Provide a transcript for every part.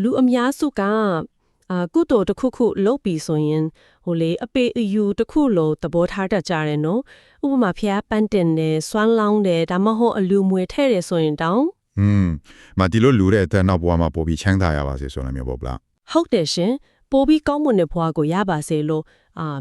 လူအများစုကကုသိုလ်တစ်ခုခုလုပ်ပြီးဆိုရင်လေအပေအယူတစ်ခုလို့သဘောထားတတ်ကြတယ်နော်ဥပမာဖျားပန်းတင်တယ်စွမ်းလောင်းတယ်ဒါမှမဟုတ်အလူမွေထဲ့တယ်ဆိုရင်တောင်းမဒီလိုလူတဲ့အတဲ့နောက်ဘဝမှာပို့ပြီးချမ်းသာရပါစေဆိုနေမျိုးပေါ့ဗျာဟုတ်တယ်ရှင်ပို့ပြီးကောင်းမွန်တဲ့ဘဝကိုရပါစေလို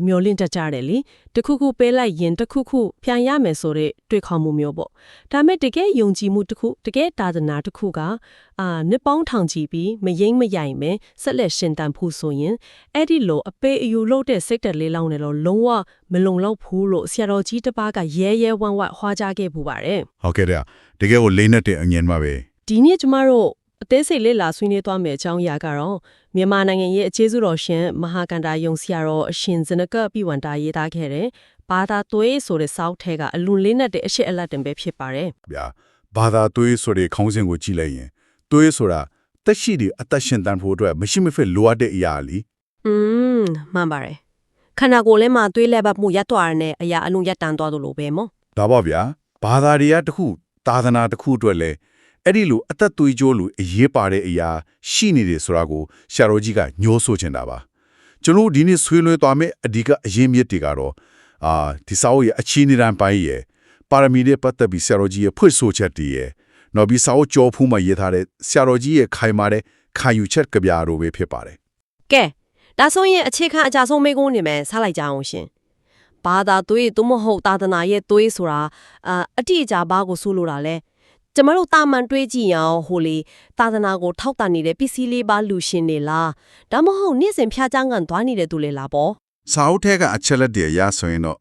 ့မျှော်လင့်တတ်ကြတယ်လေတခုခုပေးလိုက်ရင်တခုခုပြန်ရမယ်ဆိုတဲ့တွေ့ခေါ်မှုမျိုးပေါ့ဒါမဲ့တကယ်ယုံကြည်မှုတစ်ခုတကယ်သာသနာတစ်ခုကနှစ်ပေါင်းထောင်ချီပြီးမယိမ့်မယိုင်ပဲဆက်လက်ရှင်တန်ဖို့ဆိုရင်အဲ့ဒီလိုအပေးအယူလုပ်တဲ့စိတ်တက်လေးလောင်းနေတော့လုံးဝမလုံလောက်ဘူးလို့ဆရာတော်ကြီးတစ်ပါးကရဲဝမ်းဝဟွာကြားခဲ့ပူပါတယ်ဟုတ်ကဲ့တကယ်ကိုလေးနဲ့တဲ့အငြင်းပါပဲဒီနေ့ကျမတို့အသေးစိတ်လေးလာဆွေးနွေးသွားမယ်အကြောင်းအရာကတော့မြန်မာနိုင်ငံရဲ့အခြေစုတော်ရှင်မဟာကန္တာယုံဆရာတော်အရှင်ဇနကပိဝန္တာရေးသားခဲ့တဲ့ဘာသာသွေးဆိုတဲ့စောက်ထဲကအလွန်လေးနက်တဲ့အရှိအလတ်တင်ပဲဖြစ်ပါတယ်ဗျာဘာသာသွေးဆိုတဲ့ခေါင်းစဉ်ကိုကြည့်လိုက်ရင်သွေးဆိုတာတက်ရှိတဲ့အသက်ရှင်တန်ဖို့အတွက်မရှိမဖြစ်လိုအပ်တဲ့အရာလीမှန်ပါတယ်ခန္ဓာကိုယ်ထဲမှာသွေးလက်ပတ်မှုရပ်သွားရတဲ့အရာအလုံးရပ်တန်သွားသလိုပဲမို့ဒါပေါ့ဗျာဘာသာတွေကတခုသာသနာတခုအတွက်လဲအဲ့ဒီလိုအသက်သွေးကြိုးလိုအရေးပါတဲ့အရာရှိနေတယ်ဆိုတာကိုဆရာတော်ကြီးကညှိုးဆိုချင်တာပါကျွန်တော်ဒီနေ့ဆွေးနွေးသွားမယ့်အဓိကအရေးမြစ်တွေကတော့ဒီစာအုပ်ရဲ့အချင်းနေပိုင်းရဲ့ပါရမီတွေပတ်သက်ပြီးဆရာတော်ကြီးရဲ့ဖွင့်ဆိုချက်တွေရဲ့နောက်ပြီးစာအုပ်ကြောဖူးမှာရေးထားတဲ့ဆရာတော်ကြီးရဲ့ခိုင်မာတဲ့ခံယူချက်ကဗျာတို့ပဲဖြစ်ပါတယ်ကဲဒါဆိုရင်အခြေခံအကြဆုံးမေးခွန်းနေမယ်ဆက်လိုက်ကြအောင်ရှင်ဘာသာသွေးသို့မဟုတ်သာသနာရဲ့သွေးဆိုတာအတိအကျဘာကိုဆိုလိုတာလဲကျမတို့တာမန်တွေးကြည့်အောင်ဟိုလေသာသနာကိုထောက်တနေတဲ့ပစ္စည်းလေးပါလူရှင်နေလားဒါမှမဟုတ်နေ့စဉ်ဖျားချမ်းကန်သွားနေတဲ့သူလေလားပေါ့စာအုပ်ထဲကအချက်လက်တွေအရဆိုရင်တော့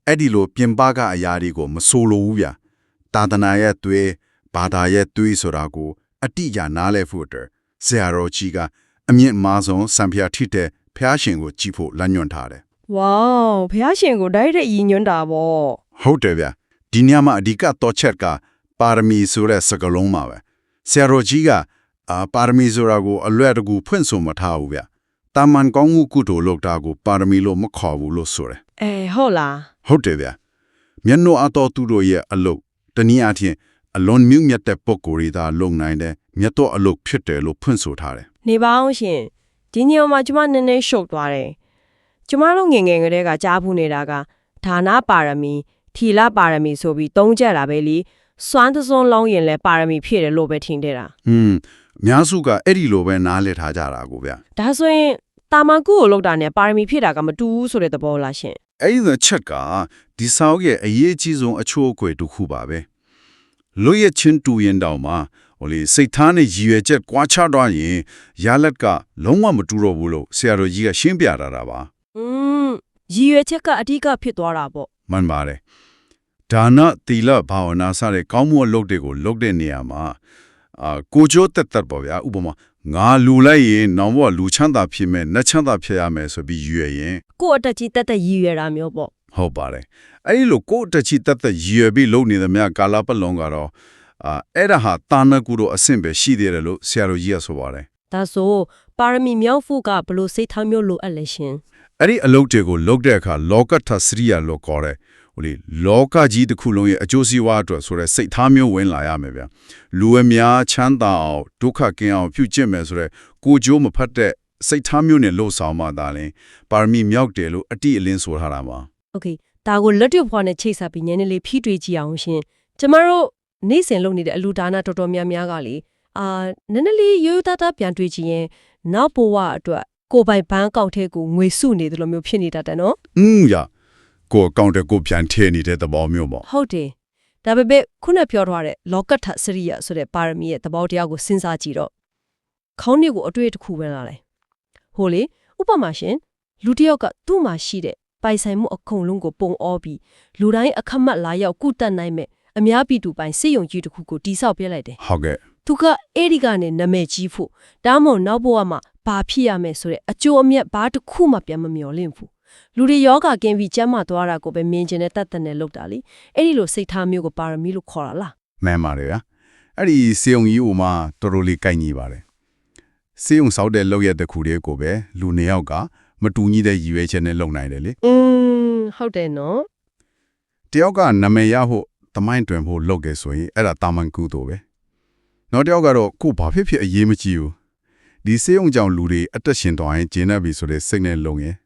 အဲ့ဒီလိုပြင်ပကအရာတွေကိုမဆိုလိုဘူးဗျာသာသနာရဲ့သွေးဘာသာရဲ့သွေးဆိုတာကိုအတိအကျနားလည်ဖို့အတွက်ဆရာတော်ကြီးကအမြင့်မားဆုံးစံဖျားထိတဲ့ဖျားရှင်ကိုကြည့်ဖို့လမ်းညွှန်ထားတယ်ဝေါဖျားရှင်ကိုတိုက်တဲ့ရည်ညွှန်းတာပေါ့ဟုတ်တယ်ဗျာဒီညမှာအဓိကတော့ချက်ကပါရမီဆိုတဲ့စကားလုံးမှာပဲဆရာတော်ကြီးကပါရမီဆိုတာကိုအလွယ်တကူဖွင့်ဆိုမထားဘူးဗျတာမန်ကောင်းမှုကုသိုလ်လုပ်တာကိုပါရမီလို့မခေါ်ဘူးလို့ဆိုတယ်ဟုတ်လားဟုတ်တယ်ဗျမျက်နှာအတော်သူတို့ရဲ့အလုပ်တနည်းအားဖြင့်အလွန်မြင့်မြတ်တဲ့ပုဂ္ဂိုလ်တွေသာလုပ်နိုင်တဲ့မြတ်တော်အလုပ်ဖြစ်တယ်လို့ဖွင့်ဆိုထားတယ်နေပါအောင်ရှင်ဒီညမှာကျမနည်းနည်းရှုပ်သွားတယ်ကျမတို့ငယ်ငယ်ကတည်းကကြားဖူးနေတာကဒါနပါရမီထီလပါရမီဆိုပြီးသုံးကြတာပဲလीစွမ်းတစွန်းလုံးရင်လည်းပါရမီဖြည့်တယ်လို့ပဲထင်တယ်တာအများစုကအဲ့ဒီလိုပဲနားလည်ထားကြတာကိုဗျဒါဆိုရင်တာမန်ကုကိုလောက်တာနဲ့ပါရမီဖြည့်တာကမတူဘူးဆိုတဲ့သဘောလားရှင်အဲ့ဒီချက်ကဒီဆောက်ရဲ့အရေးကြီးဆုံးအချိုးအကွယ်တစ်ခုပါပဲလွတ်ရချင်းတူရင်တောင်မှစိတ်ထားနဲ့ရည်ရွယ်ချက်ကွာခြားတော့ရင်ရလက်ကလုံးဝမတူတော့ဘူးလို့ဆရာတော်ကြီးကရှင်းပြတာပါရည်ရွယ်ချက်ကအဓိကဖြစ်သွားတာပေါ့မှန်ပါတယ်ဒါနသီလဘာဝနာစတဲ့ကောင်းမှုအလုပ်တွေကိုလုပ်တဲ့နေရာမှာကိုကျိုးတက်ပေါ့ဗျာဥပမာငါလူလိုက်ရင်နောက်ဘဝလူချမ်းသာဖြစ်မယ်နတ်ချမ်းသာဖြစ်ရမယ်ဆိုပြီးရွယ်ရင်ကိုအတက်ကြီးတက်ရည်ရွယ်တာမျိုးပေါ့ဟုတ်ပါတယ်အဲ့ဒီလိုကိုအတက်ကြီးတက်ရည်ရွယ်ပြီးလုပ်နေတဲ့မြတ်ကာလပတ်လုံးကတော့အဲ့ဒါဟာတာနကုတို့အဆင့်ပဲရှိသေးတယ်လို့ဆရာတော်ကြီးကဆိုပါတယ်ဒါဆိုပါရမီမြောက်ဖို့ကဘလို့စိတ်ထားမျိုးလိုအပ်လဲရှင်အဲ့ဒီအလုပ်တွေကိုလုပ်တဲ့အခါလောကထစရိယလို့ခေါ်တယ်လောကကြီးတစ်ခုလုံးရဲ့အကျိုးစီးပွားအတွက်ဆိုတဲ့စိတ်ထားမျိုးဝင်လာရမယ်ဗျလူအများချမ်းသာအောင်ဒုက္ခကင်းအောင်ပြုကျင့်မယ်ဆိုတဲ့ကိုကြိုးမဖတ်တဲ့စိတ်ထားမျိုးနဲ့လှုပ်ဆောင်မှသာလင်ပါရမီမြောက်တယ်လို့အတိအလင်းဆိုထားတာပါโอเคဒါကိုလက်တွေ့ဖွားနဲ့ချိတ်ဆက်ပြီးနည်းနည်းလေးဖြည့်တွေ့ကြည့်အောင်ရှင်ကျမတို့နေ့စဉ်လုပ်နေတဲ့အလူဒါနတော်တော်များများကလေနည်းနည်းလေးရိုးသားသားပြန်တွေ့ကြည့်ရင်နောက်ဘဝအတွက်ကိုယ်ပိုင်ဘဏ်အကောင့်ထဲကိုငွေစုနေတယ်လို့မျိုးဖြစ်နေတတ်တယ်နော်ရကိုအကောင့်ထဲကိုပြန်ထည့်နေတဲ့သဘောမျိုးပေါ့ဟုတ်တယ်ဒါပေမဲ့ခုနပြောထားတဲ့လောကထစရိယဆိုတဲ့ပါရမီရဲ့သဘောတရားကိုစဉ်းစားကြည့်တော့ခေါင်းတွေကိုအတွေ့တစ်ခုပဲလာတယ်ဟိုလေဥပမာရှင်လူတစ်ယောက်ကသူ့မှာရှိတဲ့ပိုင်ဆိုင်မှုအကုန်လုံးကိုပုံအောပြီးလူတိုင်းအခက်မတ်လာရောက်ကုတက်နိုင်မဲ့အများပြည်သူပိုင်စိတ်ယုံကြည်တစ်ခုကိုတိဆောက်ပြလိုက်တယ်ဟုတ်ကဲ့သူကအဲ့ဒီကနေနာမည်ကြီးဖို့ဒါမှမဟုတ်နောက်ဘဝမှာဘာဖြစ်ရမယ်ဆိုတဲ့အကျိုးအမြတ်ဘာတစ်ခုမှပြန်မမျှော်လင့်ဘူးလူတွေယောဂကင်းပြီးကျမ်းမာသွားတာကိုပဲမြင်ကျင်တဲ့တတ်တဲ့နဲ့လုပ်တာလေအဲ့ဒီလိုစိတ်ထားမျိုးကိုပါရမီလို့ခေါ်တာလားမှန်ပါတယ်ဗျာအဲ့ဒီစေုံကြီးဥမာတော်တော်လေးကိုက်ညီပါတယ်စေုံဆောက်တဲ့လောက်ရတဲ့ခုတွေကိုပဲလူနှစ်ယောက်ကမတူညီတဲ့ရည်ရွယ်ချက်နဲ့လုပ်နိုင်တယ်လေဟုတ်တယ်နော်တယောက်ကနာမည်ရဖို့သမိုင်းတွင်ဖို့လုပ်ခဲ့ဆိုရင်အဲ့ဒါတာမန်ကုသိုလ်ပဲနောက်တယောက်ကတော့ကိုဘာဖြစ်ဖြစ်အရေးမကြီးဘူး ဒီစေယုံကြောင့်လူတွေအသက်ရှင်သွားရင်ကျင်းနေပြီဆိုတဲ့စိတ်နဲ့လုံရင်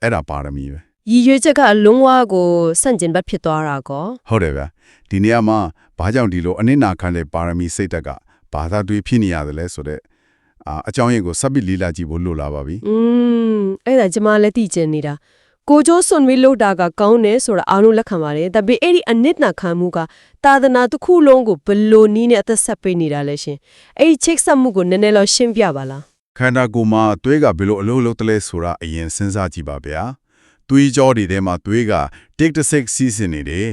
အဲ့ဒါပါရမီပဲ ရည်ရွယ်ချက်ကလုံးဝကိုစန့်ကျင်ဘက်ဖြစ်သွားတာကော ဟုတ်တယ်ဗျာဒီနေရာမှာဘာကြောင့်ဒီလိုအနစ်နာခံတဲ့ပါရမီစိတ်တက်ကဘာသာတွေဖြစ်နေရတယ်လဲဆိုတဲ့အကြောင်းရင်းကိုစပ်ပြီးလီလာကြည့်ဖို့လိုလာပါပြီ အဲ့ဒါကျမလည်းသိချင်နေတာကိုကျိုးစွန်ဝီလို့တာကကောင်းတယ်ဆိုတာအားလုံးလက်ခံပါတယ်ဒါပေမဲ့အဲ့ဒီအနစ်နာခံမှုကသာသနာတစ်ခုလုံးကိုဘယ်လိုနည်းနဲ့အသက်ဆက်ပေးနေတာလဲရှင်အဲ့ဒီချိတ်ဆက်မှုကိုနည်းနည်းလောက်ရှင်းပြပါလား ခန္ဓာကိုယ်မှာသွေးကဘယ်လိုအလုပ်လုပ်တယ်လဲဆိုတာအရင်စဉ်းစားကြည့်ပါဗျာသွေးကြောတွေထဲမှာသွေးကတစ်တဆိတ်စီးဆင်းနေတယ်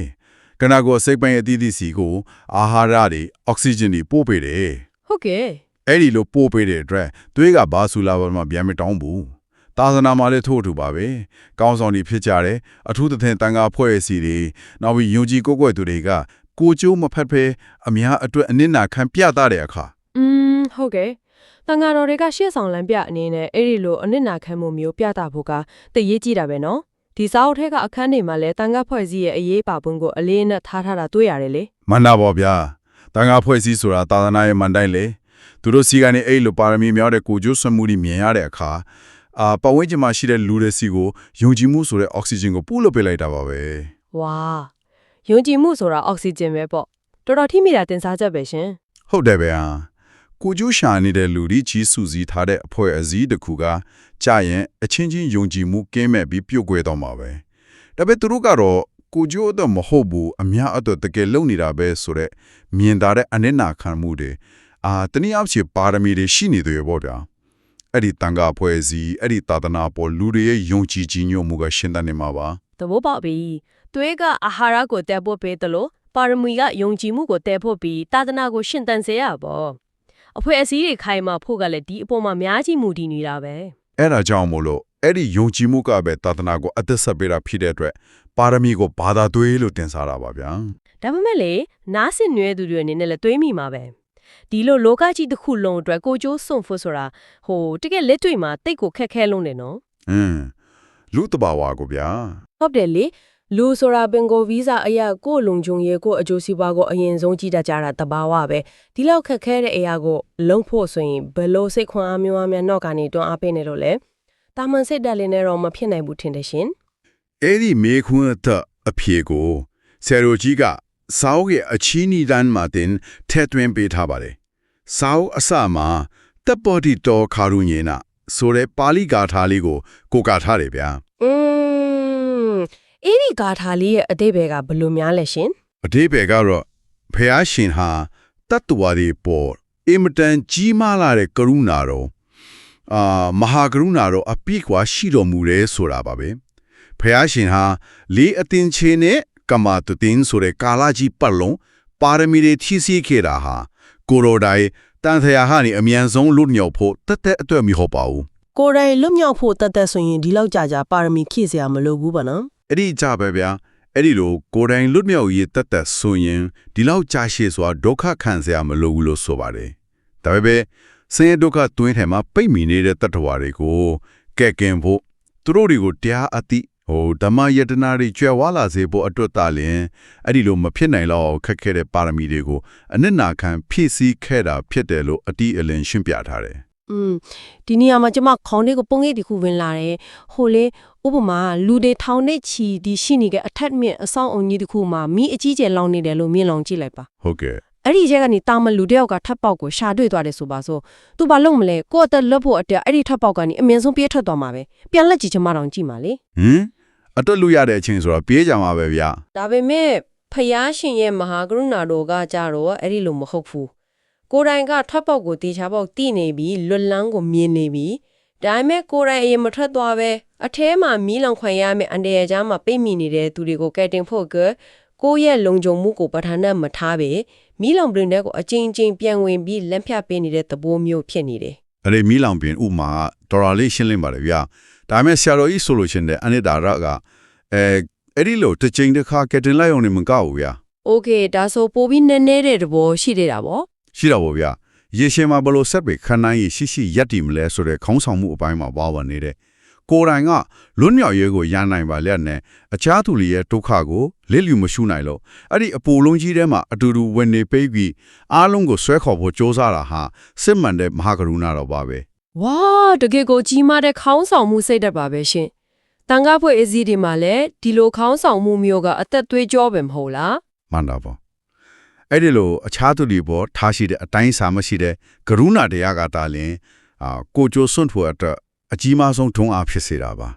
ခန္ဓာကိုယ်စိတ်ပိုင်းအသီးသီးစီကိုအာဟာရတွေအောက်ဆီဂျင်တွေပို့ပေးတယ် ဟုတ်ကဲ့ အဲ့ဒီလိုပို့ပေးတဲ့အတွက်သွေးကဘာဆူလာပါမှပြန်မတောင်းဘူးသာသနာမှာလည်းထို့အတူပါပဲကောင်းဆောင်တွေဖြစ်ကြတယ်အထူးသဖြင့်တန်ခါဖွဲ့စီတွေနောက်ပြီးယုံကြည်ကိုးကွယ်သူတွေကကိုကျိုးမဖက်ဖဲအများအတွက်အနစ်နာခံပြသတဲ့အခါ ဟုတ်ကဲ့တန်ဃာတော်တွေကရှေ့ဆောင်လမ်းပြအနေနဲ့အဲ့ဒီလိုအနစ်နာခံမှုမျိုးပြတာဖို့ကတည်ရေးကြည့်တာပဲနော်ဒီစာအုပ်ထဲကအခန်းတွေမှာလည်းတန်ခါဖွဲ့စည်းရဲ့အရေးပါပုံကိုအလေးနဲ့ထားထားတာတွေ့ရတယ်လေ မန္တာပါဗျာတန်ခါဖွဲ့စည်းဆိုတာသာသနာရဲ့မန်တိုင်းလေသူတို့စီကနေအဲ့လိုပါရမီမြောက်တဲ့ကိုကျိုးဆွမှုတွေမြင်ရတဲ့အခါပတ်ဝန်းကျင်မှာရှိတဲ့လူတွေစီကိုယုံကြည်မှုဆိုတဲ့အောက်ဆီဂျင်ကိုပို့လို့ပေးလိုက်တာပါပဲ ဝါယုံကြည်မှုဆိုတာအောက်ဆီဂျင်ပဲပေါ့တော်တော်ထိမိတာတင်စားချက်ပဲရှင် ဟုတ်တယ်ဗျာကိုကျိုးရှာနေတဲ့လူတွေကြီးစုစည်းထားတဲ့အဖွဲ့အစည်းတစ်ခုကကြာရင်အချင်းချင်းယုံကြည်မှုကင်းမဲ့ပြီးပြုတ်ကွယ်တော့မှာပဲဒါပေမဲ့သူတို့ကတော့ကိုကျိုးတော့မဟုတ်ဘူးအများအတွက်တကယ်လုံနေတာပဲဆိုတော့မြင်တာတဲ့အနစ်နာခံမှုတွေတနည်းအားဖြင့်ပါရမီတွေရှိနေတယ်ပေါ့ဗျာအဲ့ဒီတန်ခါအဖွဲ့အစည်းအဲ့ဒီသာသနာပေါ်လူတွေရဲ့ယုံကြည်ခြင်းညွတ်မှုကရှင်းတဲ့နေမှာပါ သဘောပေါက်ပြီသွေးကအာဟာရကိုတည်ဖို့ပေးတယ်လို့ပါရမီကယုံကြည်မှုကိုတည်ဖို့ပြီးသာသနာကိုရှင်းတန်စေရပါအဖွဲ့အစည်းတွေခိုင်မာဖို့ကလည်းဒီအပေါ်မှာအများကြီးမူတည်နေတာပဲ အဲ့ဒါကြောင့်မို့လို့အဲ့ဒီယုံကြည်မှုကပဲသာသနာကိုအသက်ဆက်ပေးတာဖြစ်တဲ့အတွက်ပါရမီကိုဘာသာသွေးလို့တင်စားတာပါဗျာ ဒါပေမဲ့လေနားဆင်နွဲသူတွေအနေနဲ့လည်းတွေးမိမှာပဲဒီလိုလောကကြီးတစ်ခုလုံးအတွက်ကိုကျိုးစွန့်ဖို့ဆိုတာတကယ်လက်တွေ့မှာတိတ်ကိုခက်ခဲလုံးတယ်နော် လူတဘာဝကိုဗျာ ဟုတ်တယ်လေလူဆိုတာပင်ကိုဗီဇာအရာကိုလုံခြုံရေးကိုအကျိုးစီးပွားကိုအရင်ဆုံးကြည့်တတ်ကြတာတဘာဝပဲဒီလောက်ခက်ခဲတဲ့အရာကိုလုံးဖို့ဆိုရင်ဘယ်လိုစိတ်ခွန်အားမျိုးအများတော့ကနေတွန်းအားပေးနေလို့လဲတာမန်စိတ်ဓာတ်လေးနဲ့တော့မဖြစ်နိုင်ဘူးထင်တယ်ရှင် အဲ့ဒီမေခွန်းအဖြေကိုဆယ်ရိုကြီးကစောက်ရဲ့အချီးနီတန်းမှာတင်ထည့်သွင်းပေးထားပါတယ်စောက်အစမှာတပ်ပေါ်တီတော်ခါရုညေနာဆိုတဲ့ပါဠိဂါထာလေးကိုကာထားတယ်ဗျာ အဲ့ဒီဂါထာလေးရဲ့အတိတ်ဘယ်ကဘယ်လိုများလဲရှင် အဓိပ္ပာယ်ကတော့ဖះရှင်ဟာတတ္တဝါတွေပေါ်အင်မတန်ကြီးမားလာတဲ့ကရုဏာတော်မဟာကရုဏာတော်အပြည့်ကွာရှိတော်မူတယ်ဆိုတာပါပဲဖះရှင်ဟာလေးအတင်ချေနဲ့ကမာတတင်ဆိုတဲ့ကာလာကြီးပတ်လုံးပါရမီတွေထီးစီးခဲ့တာဟာကိုရိုဒိုင်တန်ထရာဟာနေအမြန်ဆုံးလွတ်မြောက်ဖို့တက်တက်အတွက်မဟုတ်ပါဘူး ကိုယ်တိုင်လွတ်မြောက်ဖို့တတ်ဆိုရင်ဒီလောက်ကြာပါရမီဖြည့်စရာမလိုဘူးပါနော် အဲ့ဒီကြပဲဗျာအဲ့ဒီလိုကိုယ်တိုင်လွတ်မြောက်ရေးတက်ဆိုရင်ဒီလောက်ကြာရှည်စွာဒုက္ခခံစရာမလိုဘူးလို့ဆိုပါတယ်ဒါပေမဲ့ဆင်းရဲဒုက္ခတွင်းထဲမှာပိတ်မိနေတဲ့တတ္တဝါတွေကိုကဲကင်ဖို့သူတို့တွေကိုတရားအသိဓမ္မယတနာတွေကျွဲဝါလာစေဖို့အတွက်သာလျှင်အဲ့ဒီလိုမဖြစ်နိုင်တော့ခက်ခဲတဲ့ပါရမီတွေကိုအနစ်နာခံဖြည့်ဆည်းခဲ့တာဖြစ်တယ်လို့အတိအလင်းရှင်းပြထားတယ် ဒီနေရာမှာကျမခေါင်းလေးကိုပုံရိပ်တစ်ခုဝင်လာတယ်ဟိုလေဥပမာလူတွေထောင်နဲ့ချီဒီရှိနေတဲ့အထက်မြင့်အဆောင်အုံကြီးတစ်ခုမှာမိအကြီးကျယ်လောင်နေတယ်လို့မြင်လောင်ကြည့်လိုက်ပါ ဟုတ်ကဲ့ အဲ့ဒီကျဲကနေတာမလူတယောက်ကထပ်ပေါက်ကိုရှာတွေ့သွားတယ်ဆိုပါစို့သူဘာလုပ်မလဲကိုယ့်အသက်လွတ်ဖို့အတွက်အဲ့ဒီထပ်ပေါက်ကနေအမြင့်ဆုံးပြေးထွက်သွားမှာပဲပြန်လက်ကြည့်ချင်မှတောင်ကြည့်မှာလေ အတွက်လူရတဲ့အချင်းဆိုတော့ပြေးကြမှာပဲဗျာ ဒါပေမဲ့ဖယားရှင်ရဲ့မဟာကရုဏာတော်ကကြတော့အဲ့ဒီလိုမဟုတ်ဘူးကိုယ်တိုင်ကထပ်ပေါက်ကိုတေချာပေါက်တိနေပြီလွတ်လန်းကိုမြင်နေပြီဒါပေမဲ့ကိုယ်တိုင်အရင်မထွက်သွားပဲအထဲမှာမီးလောင်ခွင့်ရမယ်အန်တရာယ်ကြားမှာပိတ်မိနေတဲ့သူတွေကိုကယ်တင်ဖို့ကကိုယ့်ရဲ့လုံခြုံမှုကိုပထနာမထားပဲမီးလောင်ပရင်တဲ့ကိုအချင်းချင်းပြန်ဝင်ပြီးလက်ဖြတ်ပေးနေတဲ့သဘောမျိုးဖြစ်နေတယ် အဲ့ဒီမီလောင်ပင်ဥမာတော်တော်လေးရှင်းလင်းပါတယ်ဗျာဒါပေမဲ့ဆရာတော်ကြီးဆိုလို့ရှိရင်အနိဒါရကအဲ့ဒီလိုတစ်ချိန်တစ်ခါကတင်လိုက်အောင်နေမကောက်ဘူးဗျာ โอเคဒါဆိုပိုပြီးနည်းနည်းတဲ့သဘောရှိနေတာဗော ရှိတော့ဗောဗျာရေရှင်မှာဘလို့ဆက်ပြီးခဏနိုင်ရှိရက်တည်မလဲဆိုတဲ့ခေါင်းဆောင်မှုအပိုင်းမှာပါဝင်နေတဲ့ ကိုယ်တိုင်ကလွတ်မြောက်ရေးကိုရန်နိုင်ပါလျက်နဲ့အခြားသူတွေရဲ့ဒုက္ခကိုလစ်လျူမရှုနိုင်လို့အဲ့ဒီအပူလုံးကြီးထဲမှာအတူတူဝင်နေပေးပြီးအားလုံးကိုဆွဲခေါ်ဖို့စ조사တာဟာစစ်မှန်တဲ့မဟာကရုဏာတော်ပါပဲ ဝါတကယ်ကိုကြီးမားတဲ့ခေါင်းဆောင်မှုစိတ်ဓာတ်ပါပဲရှင်တန်ခါဖွဲ့အစည်းဒီမှာလည်းဒီလိုခေါင်းဆောင်မှုမျိုးကအသက်သွေးကြောပဲမဟုတ်လား မှန်တာပေါ့အဲ့ဒီလိုအခြားသူတွေပေါ်ထားရှိတဲ့အတိုင်းစာမရှိတဲ့ကရုဏာတရားကတာလင်ကိုကြိုစွန့်ဖို့အတွက်အကြီးမားဆုံးထုံးအားဖြစ်စေတာပါ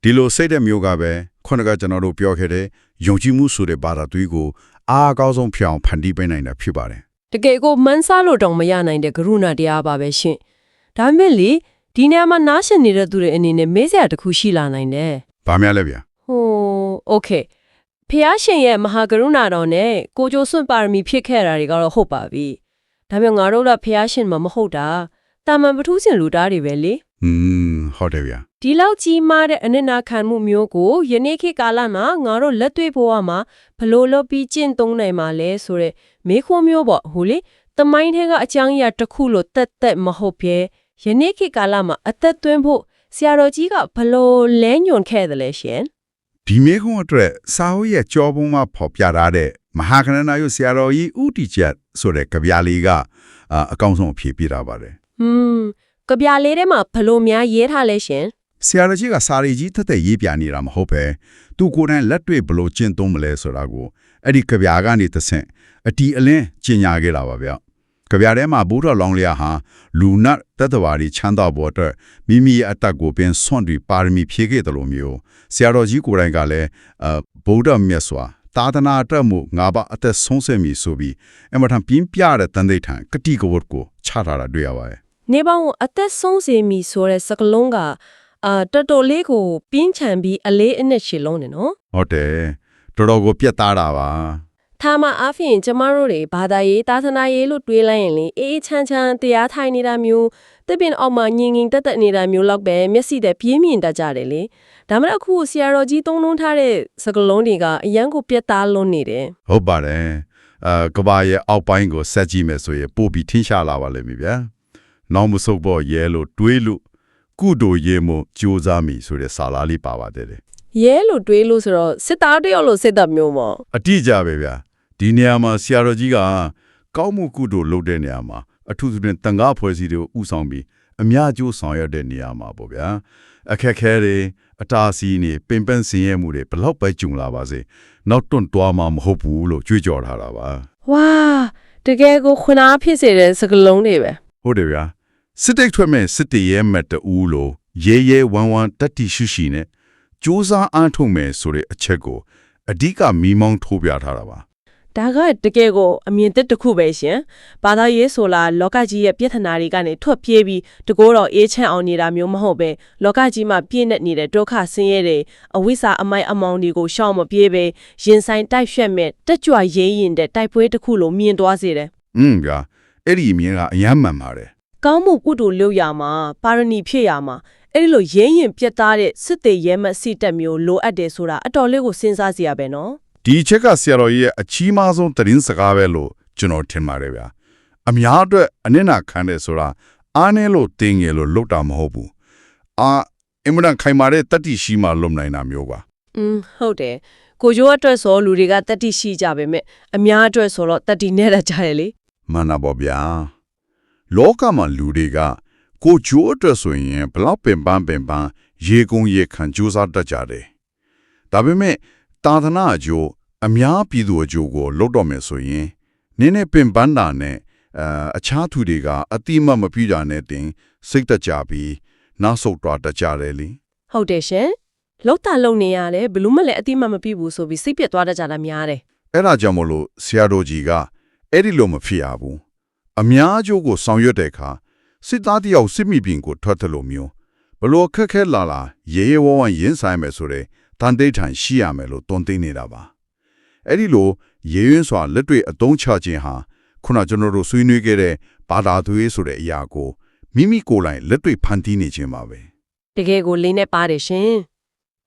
ဒီလိုစိတ်တဲ့မျိုးကပဲခုနကကျွန်တော်တို့ပြောခဲ့တဲ့ယုံကြည်မှုဆိုတဲ့ဘာသာသွေးကိုအားအကောင်းဆုံးဖြစ်အောင်ဖန်တီးပေးနိုင်တာဖြစ်ပါတယ် တကယ်ကိုမန်းစားလို့တောင်မရနိုင်တဲ့ကရုဏာတရားပါပဲရှင်ဒါပေမဲ့လေဒီနေရာမှာနားရှင်နေတဲ့သူတွေအနေနဲ့မေးစရာတစ်ခုရှိလာနိုင်တယ် ။ဘာများလဲဗျာ โอเคဖျားရှင်ရဲ့မဟာကရုဏာတော်နဲ့ကိုကြိုစွန့်ပါရမီဖြစ်ခဲ့တာတွေကတော့ဟုတ်ပါပြီဒါပေမဲ့ငါတို့ကဖျားရှင်မှမဟုတ်တာတာမန်ပထူးစင်လူသားတွေပဲလေ ။ဟုတ်တယ်ဗျာ ဒီလောက်ကြီးမားတဲ့အနစ်နာခံမှုမျိုးကိုယနေ့ခေတ်ကာလမှာငါတို့လက်တွေ့ဘဝမှာဘလို့လုပ်ပြီးကျင့်သုံးနိုင်မှာလဲဆိုတော့မေးခွန်းမျိုးပေါ့ဟုတ်လေတမိုင်းထဲကအကြောင်းအရာတစ်ခုလို့တက်မဟုတ်ဘဲယနေ့ခေတ်ကာလမှာအသက်သွင်းဖို့ဆရာတော်ကြီးကဘလို့လဲညွန်ခဲ့တယ်လဲရှင် ။ဒီမေခွန်းအတွက်စာအုပ်ရဲ့ကြောပုံမှာဖော်ပြထားတဲ့မဟာကဏ္ဍယုဆရာတော်ကြီးဦးတီချက်ဆိုတဲ့ကြပြလေးကအကောင်းဆုံးအဖြေပြတာပါတယ် ကဗျာလေးထဲမှာဘလို့များရေးထားလဲရှင် ။ဆရာတော်ကြီးကစာရီကြီးထက်တဲ့ရေးပြနေတာမဟုတ်ပဲသူကိုယ်တိုင်လက်တွေ့ဘလို့ကျင့်သုံးမလဲဆိုတာကိုအဲ့ဒီကြပြကနေသဆင့်အတီအလင်းကျင်ညာခဲ့တာပါဗျ။ကြပြထဲမှာဘုရားလောင်းလျာဟာလူနတ်တတ္တဝါတွေချမ်းသာဖို့အတွက်မိမိရဲ့အတ္တကိုပင်ဆွန့်ပြီးပါရမီဖြည့်ခဲ့တယ်လို့မျိုးဆရာတော်ကြီးကိုယ်တိုင်ကလည်းဗုဒ္ဓမြတ်စွာသာသနာအတွက်မှုငါးပါးအသက်ဆုံးဆက်မိဆိုပြီးအမထံပြင်းပြတဲ့တန်သိထံကတိကဝတ်ကိုချထားတာတွေ့ရပါတယ် နေပေါင်းအသက်ဆုံးစေမီဆိုတဲ့စကလုံးကတော်တော်လေးကိုပြင်းချန်ပြီးအလေးအနက်ရှည်လုံးနေနော် ဟုတ်တယ်တော်တော်ကိုပြတ်သားတာပါ ထာမအားဖြင့်ကျမတို့တွေဘာသာရေးသာသနာရေးလို့တွေးလိုက်ရင်လေအေးချမ်းချမ်းတရားထိုင်နေတာမျိုးတစ်ပင်အောက်မှာငင်ငင်တက်တက်နေတာမျိုးလောက်ပဲမျက်စိတဲ့ပြင်းမြင်တတ်ကြတယ်လေဒါမှမဟုတ်အခုဆရာတော်ကြီးသုံးလုံးထားတဲ့စကလုံးတွေကအရန်ကိုပြတ်သားလွန်းနေတယ် ဟုတ်ပါတယ်ကဘာရဲ့အောက်ပိုင်းကိုဆက်ကြည့်မယ်ဆိုရင်ပို့ပြီးထင်းရှားလာပါလိမ့်မယ်ဗျာနောက်မဆုတ်ဖို့ရဲလို့တွေးလို့ကုတို့ရဲမို့ကြိုးစားမိဆိုတဲ့စာလားလေးပါပါတယ် ရဲလို့တွေးလို့ဆိုတော့စစ်သားတယောက်လို့စစ်တပ်မျိုးပေါ့ အတိအကျပဲဗျာဒီနေရာမှာဆရာတော်ကြီးကကောင်းမှုကုတို့လုပ်တဲ့နေရာမှာအထူးသဖြင့်တန်ခါဖွဲ့စည်းတွေကိုဥဆောင်ပြီးအများကျိုးဆောင်ရွက်တဲ့နေရာမှာပေါ့ဗျာအခက်ခဲတွေအတားအဆီးတွေပင်ပန်းဆင်းရဲမှုတွေဘလောက်ပဲကြုံလာပါစေနောက်တွန့်တွားမှာမဟုတ်ဘူးလို့ကြွေးကြော်ထားတာပါ ဝါတကယ်ကိုခွနာဖြစ်စေတဲ့စကလုံးတွေပဲ ဟုတ်တယ်ဗျာစစ်တိတ်ထွက်မဲ့စစ်တေရဲမတ်တူလို့ရဲရဲဝမ်းဝမ်းတတ်တီရှိရှိနဲ့စူးစမ်းအားထုတ်မယ်ဆိုတဲ့အချက်ကိုအဓိကမိမောင်းထိုးပြထားတာပါ ဒါကတကယ်ကိုအမြင်တစ်ခုပဲရှင်ဘာသာရေးဆိုလာလောကကြီးရဲ့ပြဿနာတွေကနေထွက်ပြေးပြီးတကိုးတော်အေးချမ်းအောင်နေတာမျိုးမဟုတ်ပဲလောကကြီးမှာပြည့်နေတဲ့ဒုက္ခဆင်းရဲတွေအဝိဇ္ဇာအမိုက်အမောင်တွေကိုရှောင်မပြေးပဲရင်ဆိုင်တိုက်ဖြတ်မဲ့တက်ကြွရင်းရင်တဲ့တိုက်ပွဲတစ်ခုလိုမြင်သွားစေတယ် ဗျာအဲ့ဒီအမြင်ကအယမ်းမှန်ပါတယ် ကောင်းမှုကုသိုလ်လုပ်ရမှာပါရဏီဖြစ်ရမှာအဲ့ဒီလိုရင်းရင်ပြတ်သားတဲ့စစ်သေးရဲမက်စိတက်မျိုးလိုအပ်တယ်ဆိုတာအတော်လေးကိုစဉ်းစားစရာပဲနော် ဒီချက်ကဆရာတော်ကြီးရဲ့အချီးမားဆုံးသတင်းစကားပဲလို့ကျွန်တော်ထင်ပါတယ်ဗျာအများအတွက်အနစ်နာခံတယ်ဆိုတာအားနည်းလို့တင်းငယ်လို့လုပ်တာမဟုတ်ဘူးအင်မတန်ခိုင်မာတဲ့တတိရှိမှလုံနိုင်တာမျိုးပါ ဟုတ်တယ်ကိုကျိုးအတွက်ဆိုလူတွေကတတိရှိကြပေမဲ့အများအတွက်ဆိုတော့တတိနဲ့တကြတယ်လေ မှန်တာပေါ့ဗျာလောကမှာလူတွေကကိုကြိုးအတွက်ဆိုရင်ဘလောက်ပင်ပန်းရေကုန်ရေခံကြိုးစားတတ်ကြတယ်ဒါပေမဲ့သာသနာအကျိုးအများပြည်သူအကျိုးကိုလုပ်တော့မယ်ဆိုရင်နင်းနဲ့ပင်ပန်းတာနဲ့အခြားသူတွေကအတိမတ်မပြတာနဲ့တင်စိတ်တကြပြီးနောက်ဆုတ်သွားတတ်ကြတယ်လေ ဟုတ်တယ်ရှင်လောက်တာလုံနေရတယ်ဘလို့မလဲအတိမတ်မပြဘူးဆိုပြီးစိတ်ပြတ်သွားတတ်ကြတာများတယ် အဲ့ဒါကြောင့်မလို့ဆရာတော်ကြီးကအဲ့ဒီလိုမဖြစ်ရဘူးအများအကျိုးကိုဆောင်ရွက်တဲ့အခါစစ်သားတယောက်စစ်မိပြင်ကိုထွက်တယ်လို့မျိုးဘလို့ခက်ခဲလာရေရဲဝဝရင်ဆိုင်မယ်ဆိုတဲ့တန်တိတ်ထန်ရှိရမယ်လို့တွန်းသိနေတာပါအဲ့ဒီလိုရေရင်းစွာလက်တွေ့အသုံးချခြင်းဟာခုနကျွန်တော်တို့ဆွေးနွေးခဲ့တဲ့ဘာသာသွေးဆိုတဲ့အရာကိုမိမိကိုယ်တိုင်လက်တွေ့ဖန်တီးနေခြင်းပါပဲ တကယ်ကိုလေးနဲ့ပါတယ်ရှင်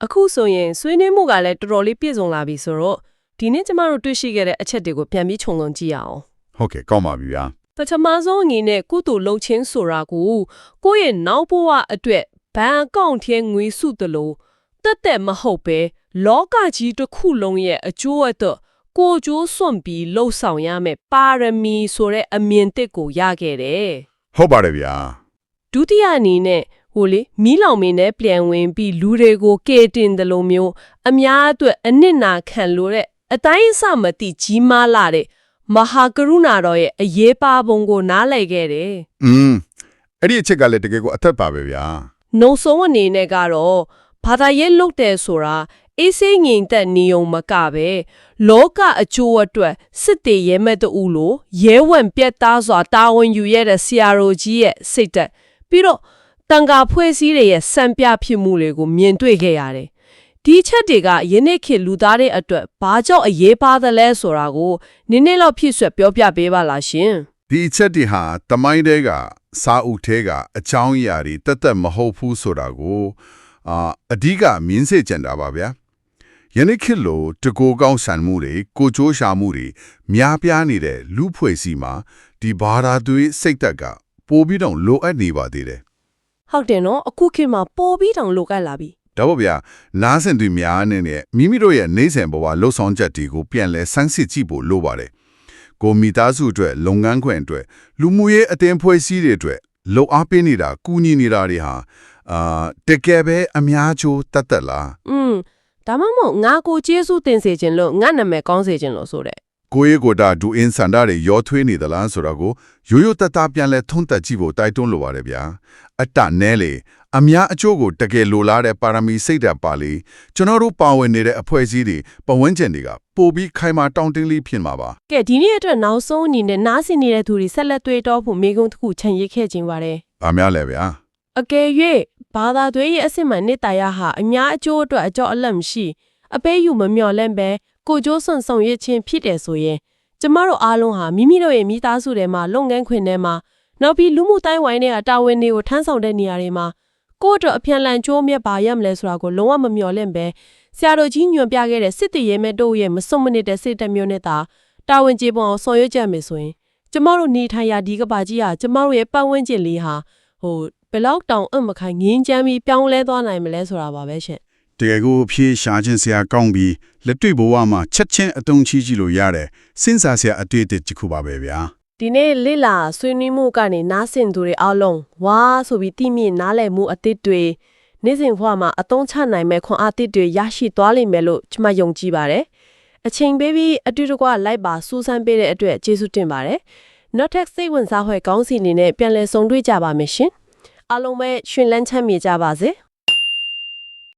အခုဆိုရင်ဆွေးနွေးမှုကလည်းတော်တော်လေးပြည့်စုံလာပြီဆိုတော့ဒီနေ့ကျမတို့တွေ့ရှိခဲ့တဲ့အချက်တွေကိုပြန်ပြီးခြုံငုံကြည့်ရအောင် ဟုတ်ကဲ့ကောင်းပါပြီဗျာ ပထမဆုံးအနေနဲ့ကုသိုလ်လုပ်ခြင်းဆိုတာကိုကိုယ့်ရဲ့နောက်ဘဝအတွက် ဘဏ်အကောင့်ထဲငွေစုတလို့တက်မဟုတ်ပဲလောကကြီးတစ်ခုလုံးရဲ့အကျိုးအတွက်ကိုကျိုးစွန့်ပြီးလှုပ်ဆောင်ရမယ်ပါရမီဆိုတဲ့အမြင်တစ်ကိုရခဲ့တယ် ဟုတ်ပါတယ်ဗျာ ဒုတိယအနေနဲ့မီးလောင်မင်းနဲ့ပြန်ဝင်ပြီးလူတွေကိုကေတင်တယ်လို့မျိုးအများအတွက်အနစ်နာခံလို့တဲ့အတိုင်းအဆမတိကြီးမားလာတဲ့မဟာကရုဏာတော်ရဲ့အရေးပါပုံကိုနားလည်ခဲ့တယ် အဲ့ဒီအချက်ကလည်းတကယ်ကိုအသက်ပါပဲဗျာ နှုံဆုံးအနေနဲ့ကတော့ဘာသာရေးလုပ်တယ်ဆိုတာအေးစိမ့်ငြိမ်သက်နေုံမကပဲလောကအကျိုးအတွက်စစ်တေရဲမဲ့တူလို့ရဲဝံပြတ်သားစွာတာဝန်ယူရတဲ့ဆရာတော်ကြီးရဲ့စိတ်သက်ပြီးတော့တန်ခါဖွဲ့စည်းရဲ့စံပြဖြစ်မှုတွေကိုမြင်တွေ့ခဲ့ရတယ်ဒီချက်တွေကယနေ့ခေတ်လူသားတွေအတွက်ဘာကြောင့်အရေးပါသလဲဆိုတာကိုနည်းနည်းလောက်ဖြစ်ဆွပြောပြပေးပါလားရှင် ဒီအချက်တွေဟာတမိုင်းတဲကစာအုပ်ထဲကအကြောင်းအရာတွေတက်မဟုတ်ဘူးဆိုတာကိုအဓိကမြင်စေချင်တာပါဗျာယနေ့ခေတ်လိုတကူကောင်းဆန်မှုတွေကိုကြိုးရှာမှုတွေများပြားနေတဲ့လူဖွဲ့စီမှာဒီဘာသာသွေးစိတ်သက်ကပိုပြီးတော့လိုအပ်နေပါသေးတယ် ဟုတ်တယ်နော်အခုခေတ်မှာပေါ်ပြီးတောင်လိုကပ်လာပြီ ဒါပေါ့ဗျာနားဆင်သူများအနေနဲ့မိမိတို့ရဲ့နေစဉ်ဘဝလှုပ်ဆောင်ချက်တွေကိုပြန်လဲစမ်းစစ်ကြည့်ဖို့လိုပါတယ်ကိုမိသားစုအတွက်လုပ်ငန်းခွင်အတွက်လူမှုရေးအသင်းဖွဲ့စည်းတွေအတွက်လှုပ်အားပေးနေတာကူညီနေတာတွေဟာတကယ်ပဲအများချိုးတတ်လား ဒါမှမဟုတ်ငါကိုကျေးဇူးတင်စေခြင်းလို့ငါနာမည်ကောင်းစေခြင်းလို့ဆိုတဲ့ ကိုယ့်ရဲ့ကိုယ်တာဒူအင်းစန္ဒတွေရောထွေးနေသလားဆိုတာကိုရိုးရိုးတတ်တာပြန်လဲထုံးတက်ကြည့်ဖို့တိုက်တွန်းလိုပါတယ်ဗျာအတနဲလေအများအကျိုးကိုတကယ်လိုလားတဲ့ပါရမီစိတ်ဓာတ်ပါလေကျွန်တော်တို့ပါဝင်နေတဲ့အဖွဲ့အစည်းတွေပဝန်းကျင်တွေကပိုပြီးခိုင်မာတောင်းတင်းလေးဖြစ်မှာပါ ကဲဒီနေ့အတွက်နောက်ဆုံးအနေနဲ့နားဆင်နေတဲ့သူတွေဆက်လက်တွေ့တော့ဖို့မိကုံးတစ်ခုခြံရစ်ခဲ့ခြင်းပါတယ် ။ဘာများလဲဗျာ အကယ်၍ဘာသာသွေးရဲ့အစစ်မှန်နေတရားဟာအများအကျိုးအတွက်အကြောအလန့်မရှိအပေးယူမမျှော်လင့်ပဲကိုကျိုးစွန့်ဆောင်ရွက်ခြင်းဖြစ်တယ်ဆိုရင်ကျမတို့အားလုံးဟာမိမိတို့ရဲ့မိသားစုထဲမှာလုပ်ငန်းခွင်ထဲမှာနောက်ပြီးလူမှုတိုင်းဝိုင်းတွေကတာဝန်တွေကိုထမ်းဆောင်တဲ့နေရာတွေမှာကိုယ့်အတွက်အပြန်လန်ကြိုးမြတ်ပါရမလဲဆိုတာကိုလုံးဝမမျှော်လင့်ပဲဆရာတော်ကြီးညွှန်ပြခဲ့တဲ့စစ်တီရဲမဲ့တို့ရဲ့မစွန့်မနစ်တဲ့စိတ်ဓာတ်မျိုးနဲ့သာတာဝန်ကျေပွန်အောင်ဆောင်ရွက်ကြမယ်ဆိုရင်ကျမတို့နေထိုင်ရာဒီကဘာကြီးဟာကျမတို့ရဲ့ပတ်ဝန်းကျင်လေးဟာဘယ်လောက်တောင်မခိုင်ငင်းချမ်းပြီးပြောင်းလဲသွားနိုင်မလဲဆိုတာပါပဲရှင် ။တကယ်ကိုဖြေရှာခြင်းဆရာကောင်းပြီးလက်တွေ့ဘဝမှာချက်ချင်းအတုံးချကြည့်လို့ရတယ်။စဉ်းစားစရာအတွေ့အကြုံတစ်ခုပါပဲဗျာ ဒီနေ့လိလာဆွေးနွေးမှုကနေနားဆင်သူတွေအားလုံးဝါဆိုပြီးတိမြင့်နားလည်မှုအသစ်တွေနေ့စဉ်ဘဝမှာအသုံးချနိုင်မဲ့ခွန်အားသစ်တွေရရှိသွားလိမ့်မယ်လို့ကျွန်မယုံကြည်ပါတယ်။အချိန်ပေးပြီးအတူတကွလိုက်ပါစူးစမ်းပေးတဲ့အတွက်ကျေးဇူးတင်ပါတယ်။ Not Tech စိတ်ဝင်စားဖွယ်ကောင်းစီအနေနဲ့ပြန်လည်ဆုံတွေ့ကြပါမယ်ရှင်။အားလုံးပဲရှင်လန်းချမ်းမြေကြပါစေ။